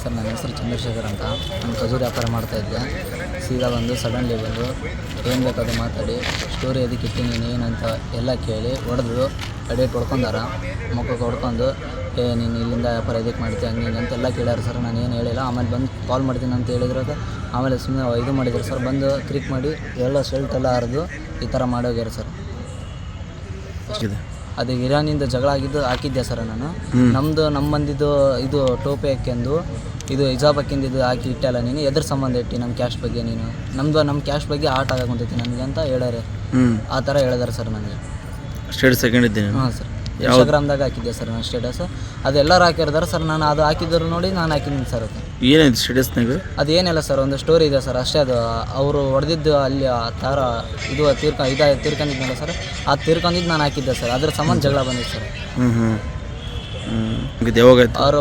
Sir ನನ್ನ ಹೆಸರು ಚಂದ್ರಶೇಖರ್ ಅಂತ. ನಾನು ಖಜೂರು ವ್ಯಾಪಾರ ಮಾಡ್ತಾಯಿದ್ದೆ. ಸೀದಾ ಬಂದು ಸಡನ್ಲಿ ಬಂದು ಏನು ಬೇಕಾದ್ರೂ ಮಾತಾಡಿ ಸ್ಟೋರಿ ಅದಕ್ಕೆ ಇಟ್ಟಿನಿ ಏನಂತ ಎಲ್ಲ ಕೇಳಿ ಹೊಡೆದು ಅಡೇಟ್ ಹೊಡ್ಕೊಂಡಾರ. ಮುಖಕ್ಕೆ ಹೊಡ್ಕೊಂಡು ನೀನು ಇಲ್ಲಿಂದ ವ್ಯಾಪಾರ ಇದಕ್ಕೆ ಮಾಡ್ತೀವಿ ಹಂಗೆ ಹಿಂಗೆ ಅಂತೆಲ್ಲ ಕೇಳ್ಯಾರ ಸರ್. ನಾನು ಏನು ಹೇಳಿಲ್ಲ. ಆಮೇಲೆ ಬಂದು ಕಾಲ್ ಮಾಡ್ತೀನಿ ಅಂತ ಹೇಳಿದ್ರಾಗ ಆಮೇಲೆ ಸುಮ್ಮನೆ ಇದು ಮಾಡಿದ್ರು ಸರ್. ಬಂದು ಕ್ರಿಕ್ ಮಾಡಿ ಎಲ್ಲ ಶೆಲ್ಟ್ ಎಲ್ಲ ಹರಿದು ಈ ಥರ ಮಾಡೋಗ್ಯಾರ ಸರ್. ಅದು ಇರಾನಿಂದ ಜಗಳ ಆಗಿದ್ದು ಹಾಕಿದ್ದೆ ಸರ್ ನಾನು. ನಮ್ಮ ಬಂದಿದ್ದು ಇದು ಟೋಪಿ ಹಾಕ್ಯಂದು ಇದು ಹಿಜಾಬ್ ಹಾಕಿಂದಿದ್ದು ಹಾಕಿ ಇಟ್ಟಲ್ಲ ನೀನು ಎದ್ರ ಸಂಬಂಧ ಇಟ್ಟು ನಮ್ಮ ಕ್ಯಾಶ್ ಬಗ್ಗೆ ನೀನು ನಮ್ಮ ಕ್ಯಾಶ್ ಬಗ್ಗೆ ಆಟ ಆಗಾಕೊಂತೈತಿ ನನಗೆ ಅಂತ ಹೇಳ್ಯಾರೆ. ಆ ಥರ ಹೇಳಿದಾರೆ ಸರ್ ನನಗೆ. ಸ್ಟೇಟಸ್ ಹಾಕೊಂಡಿದ್ದೀನಿ. ಹಾಂ ಸರ್, ಇನ್ಸ್ಟಾಗ್ರಾಮ್ದಾಗ ಹಾಕಿದ್ದೆ ಸರ್ ನಾನು ಸ್ಟೇಟಸ್. ಅದೆಲ್ಲರೂ ಹಾಕಿರ್ತಾರೆ ಸರ್. ನಾನು ಅದು ಹಾಕಿದ್ರು ನೋಡಿ ನಾನು ಹಾಕಿದ್ದೀನಿ ಸರ್. ಅದು ಏನಾಯ್ತು ಸ್ಟೇಟಸ್ನಾಗ? ಅದು ಏನಿಲ್ಲ ಸರ್, ಒಂದು ಸ್ಟೋರಿ ಇದೆ ಸರ್ ಅಷ್ಟೇ. ಅದು ಅವರು ಹೊಡೆದಿದ್ದು ಅಲ್ಲಿ ಆ ಥರ ಇದು ತೀರ್ಕೊಂಡಿದ್ನಲ್ಲ ಸರ್, ಆ ತೀರ್ಕೊಂಡಿದ್ದು ನಾನು ಹಾಕಿದ್ದೆ ಸರ್. ಅದ್ರ ಸಂಬಂಧ ಜಗಳ ಬಂದಿತ್ತು ಸರ್. ಅವರು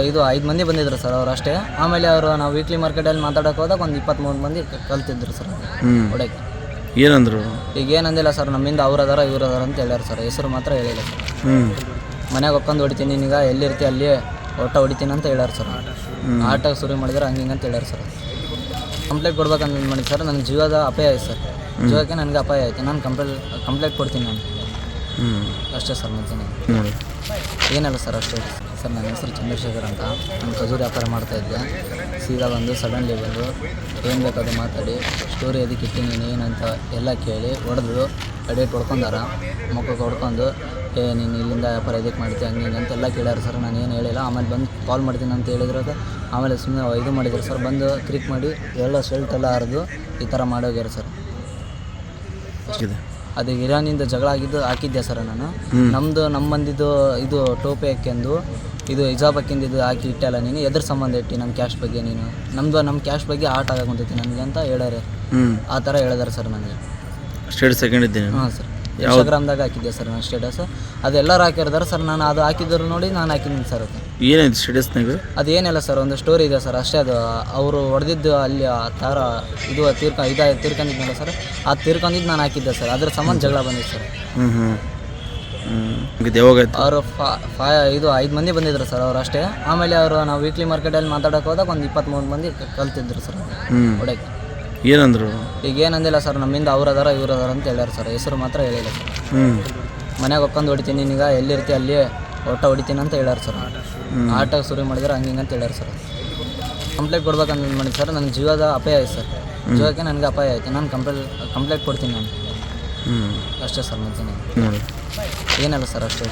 ಇದು 5 ಮಂದಿ ಬಂದಿದ್ರು ಸರ್ ಅವ್ರು ಅಷ್ಟೇ. ಆಮೇಲೆ ಅವರು ನಾವು ವೀಕ್ಲಿ ಮಾರ್ಕೆಟಲ್ಲಿ ಮಾತಾಡೋಕೆ ಹೋದಾಗ ಒಂದು 23 ಮಂದಿ ಕಲ್ತಿದ್ರು ಸರ್ ಹೊಡೆಗೆ. ಏನಂದ್ರು? ಈಗ ಏನಂದಿಲ್ಲ ಸರ್, ನಮ್ಮಿಂದ ಅವ್ರದಾರ ಇವ್ರದಾರ ಅಂತ ಹೇಳ್ಯಾರ ಸರ್. ಹೆಸರು ಮಾತ್ರ ಹೇಳಿಲ್ಲ ಸರ್. ಮನೆಗೆ ಒಕ್ಕೊಂಡು ಹೊಡಿತೀನಿ ನೀನೀಗ ಎಲ್ಲಿರ್ತಿ ಅಲ್ಲಿ ಒಟ್ಟ ಹೊಡಿತೀನಿ ಅಂತ ಹೇಳ್ಯಾರ ಸರ್. ಆಟಕ್ಕೆ ಶುರು ಮಾಡಿದ್ರೆ ಹಂಗೆ ಹಿಂಗೆ ಅಂತ ಹೇಳ್ಯಾರ ಸರ್. ಕಂಪ್ಲೇಂಟ್ ಕೊಡ್ಬೇಕಂತ ಮಾಡಿ ಸರ್. ನನಗೆ ಜೀವದ ಅಪಾಯ ಆಯ್ತು ಸರ್. ಜೀವಕ್ಕೆ ನನಗೆ ಅಪಾಯ ಆಯಿತು. ನಾನು ಕಂಪ್ಲೇಂಟ್ ಕೊಡ್ತೀನಿ ನಾನು ಅಷ್ಟೇ ಸರ್. ಮತ್ತೆ ಏನಿಲ್ಲ ಸರ್ ಅಷ್ಟೇ ಸರ್. ನನ್ನ ಹೆಸರು ಚಂದ್ರಶೇಖರ್ ಅಂತ. ನಾನು ಖಜೂರು ವ್ಯಾಪಾರ ಮಾಡ್ತಾಯಿದ್ದೆ. ಸೀದಾ ಬಂದು ಸಡನ್ಲಿ ಬಂದು ಏನು ಬೇಕಾದ್ರೂ ಮಾತಾಡಿ ಸ್ಟೋರಿ ಅದಕ್ಕೆ ಇಟ್ಟಿನಿ ಏನಂತ ಎಲ್ಲ ಕೇಳಿ ಹೊಡೆದು ಅಡೇಟ್ ಹೊಡ್ಕೊಂಡಾರ. ಮುಖಕ್ಕೆ ಹೊಡ್ಕೊಂಡು ನೀನು ಇಲ್ಲಿಂದ ವ್ಯಾಪಾರ ಇದಕ್ಕೆ ಮಾಡ್ತೀವಿ ಹಂಗೆ ಹಿಂಗೆ ಅಂತೆಲ್ಲ ಕೇಳ್ಯಾರ ಸರ್. ನಾನು ಏನು ಹೇಳಿಲ್ಲ. ಆಮೇಲೆ ಬಂದು ಕಾಲ್ ಮಾಡ್ತೀನಿ ಅಂತ ಹೇಳಿದ್ರಾಗ ಆಮೇಲೆ ಸುಮ್ಮನೆ ಇದು ಮಾಡಿದ್ರು ಸರ್. ಬಂದು ಕ್ರಿಕ್ ಮಾಡಿ ಎಲ್ಲ ಶೆಲ್ಟ್ ಎಲ್ಲ ಹರಿದು ಈ ಥರ ಮಾಡೋಗ್ಯಾರ ಸರ್. ಅದು ಇರಾನಿಂದ ಜಗಳ ಆಗಿದ್ದು ಹಾಕಿದ್ದೆ ಸರ್ ನಾನು. ನಮ್ಮ ಬಂದಿದ್ದು ಇದು ಟೋಪಿ ಹಾಕ್ಯಂದು ಇದು ಹಿಜಾಬ್ ಹಾಕಿಂದಿದ್ದು ಹಾಕಿ ಇಟ್ಟಲ್ಲ ನೀನು ಎದ್ರ ಸಂಬಂಧ ಇಟ್ಟು ನಮ್ಮ ಕ್ಯಾಶ್ ಬಗ್ಗೆ ನೀನು ನಮ್ಮ ಕ್ಯಾಶ್ ಬಗ್ಗೆ ಆಟ ಆಗಾಕೊಂತೈತಿ ನನಗೆ ಅಂತ ಹೇಳ್ಯಾರೆ. ಆ ಥರ ಹೇಳಿದಾರೆ ಸರ್ ನನಗೆ. ಸ್ಟೇಟಸ್ ಹಾಕೊಂಡಿದ್ದೀನಿ. ಹಾಂ ಸರ್, ಇನ್ಸ್ಟಾಗ್ರಾಮ್ದಾಗ ಹಾಕಿದ್ದೆ ಸರ್ ನಾನು ಸ್ಟೇಟಸ್. ಅದೆಲ್ಲರೂ ಹಾಕಿರ್ತಾರೆ ಸರ್. ನಾನು ಅದು ಹಾಕಿದ್ರು ನೋಡಿ ನಾನು ಹಾಕಿದ್ದೀನಿ ಸರ್. ಅದು ಏನಾಯ್ತು ಸ್ಟೇಟಸ್ನಾಗ? ಅದು ಏನಿಲ್ಲ ಸರ್, ಒಂದು ಸ್ಟೋರಿ ಇದೆ ಸರ್ ಅಷ್ಟೇ. ಅದು ಅವರು ಹೊಡೆದಿದ್ದು ಅಲ್ಲಿ ಆ ಥರ ಇದು ತೀರ್ಕೊಂಡಿದ್ನಲ್ಲ ಸರ್, ಆ ತೀರ್ಕೊಂಡಿದ್ದು ನಾನು ಹಾಕಿದ್ದೆ ಸರ್. ಅದ್ರ ಸಂಬಂಧ ಜಗಳ ಬಂದಿತ್ತು ಸರ್. ಅವರು ಇದು 5 ಮಂದಿ ಬಂದಿದ್ರು ಸರ್ ಅವ್ರು ಅಷ್ಟೇ. ಆಮೇಲೆ ಅವರು ನಾವು ವೀಕ್ಲಿ ಮಾರ್ಕೆಟಲ್ಲಿ ಮಾತಾಡೋಕೆ ಹೋದಾಗ ಒಂದು 23 ಮಂದಿ ಕಲ್ತಿದ್ರು ಸರ್ ಹೊಡೆಗೆ. ಏನಂದ್ರು? ಈಗ ಏನಂದಿಲ್ಲ ಸರ್, ನಮ್ಮಿಂದ ಅವ್ರದಾರ ಇವ್ರದಾರ ಅಂತ ಹೇಳ್ಯಾರ ಸರ್. ಹೆಸರು ಮಾತ್ರ ಹೇಳಿಲ್ಲ ಸರ್. ಮನೆಗೆ ಒಕ್ಕೊಂಡು ಹೊಡಿತೀನಿ ನೀನೀಗ ಎಲ್ಲಿರ್ತಿ ಅಲ್ಲಿ ಒಟ್ಟ ಹೊಡಿತೀನಿ ಅಂತ ಹೇಳ್ಯಾರ ಸರ್. ಆಟಕ್ಕೆ ಶುರು ಮಾಡಿದ್ರೆ ಹಂಗೆ ಹಿಂಗೆ ಅಂತ ಹೇಳ್ಯಾರ ಸರ್. ಕಂಪ್ಲೇಂಟ್ ಕೊಡ್ಬೇಕಂತ ಮಾಡಿ ಸರ್. ನನಗೆ ಜೀವದ ಅಪಾಯ ಆಯ್ತು ಸರ್. ಜೀವಕ್ಕೆ ನನಗೆ ಅಪಾಯ ಆಯಿತು. ನಾನು ಕಂಪ್ಲೇಂಟ್ ಕೊಡ್ತೀನಿ ನಾನು ಅಷ್ಟೇ ಸರ್. ಮತ್ತೆ ಏನಿಲ್ಲ ಸರ್ ಅಷ್ಟೇ.